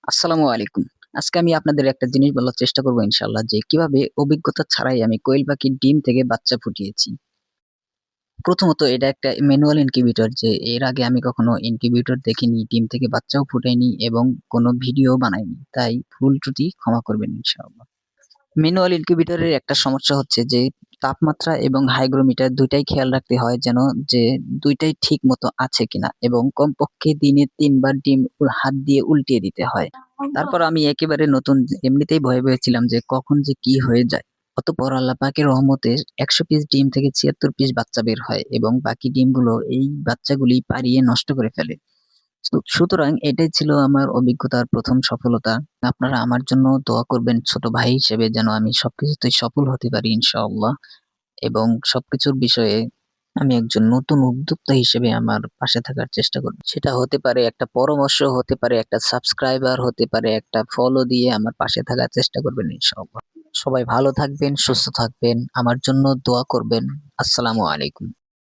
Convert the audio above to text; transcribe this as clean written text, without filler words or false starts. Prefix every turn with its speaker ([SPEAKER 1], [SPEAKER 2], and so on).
[SPEAKER 1] আসসালামু আলাইকুম। আজকে আমি আপনাদের একটা জিনিস বলার চেষ্টা করব ইনশাআল্লাহ যে কিভাবে অভিজ্ঞতা ছাড়াই আমি কোয়েল পাখির ডিম থেকে বাচ্চা ফুটিয়েছি। প্রথমত এটা একটা ম্যানুয়াল ইনকিউবেটর যে এর আগে আমি কখনো ইনকিউবেটর দেখিনি, ডিম থেকে বাচ্চাও ফুটাইনি এবং কোনো ভিডিও বানাইনি। তাই ভুল ত্রুটি ক্ষমা করবেন ইনশাআল্লাহ। ম্যানুয়াল ইনকিউবেটরের একটা সমস্যা হচ্ছে যে তাপমাত্রা এবং হাইগ্রোমিটার ২ টাই খেয়াল রাখতে হয় যেন যে ২ টাই ঠিক মতো আছে কিনা এবং কমপক্ষে দিনে ৩ বার ডিম হাত দিয়ে উল্টিয়ে দিতে হয়। তারপর আমি একেবারে নতুন এমনিতেই ভয়ে ছিলাম যে কখন যে কি হয়ে যায়। অতঃপর আল্লাহ পাকের রহমতে ১০০ পিস ডিম থেকে ৭৬ পিস বাচ্চা বের হয় এবং বাকি ডিমগুলো এই বাচ্চাগুলি পাড়িয়ে নষ্ট করে ফেলে। সুতরাং এটাই ছিল আমার অভিজ্ঞতার ১ম সফলতা। আপনারা আমার জন্য দোয়া করবেন ছোট ভাই হিসেবে যেন আমি সবকিছুতেই সফল হতে পারি ইনশাআল্লাহ এবং সবকিছুর বিষয়ে আমি একজন নতুন উদ্যোক্তা হিসেবে আমার পাশে থাকার চেষ্টা করব। সেটা হতে পারে একটা পরামর্শ, হতে পারে একটা সাবস্ক্রাইবার, হতে পারে একটা ফলো দিয়ে আমার পাশে থাকার চেষ্টা করবেন ইনশাআল্লাহ। সবাই ভালো থাকবেন, সুস্থ থাকবেন। আমার জন্য দোয়া করবেন। আসসালামু আলাইকুম।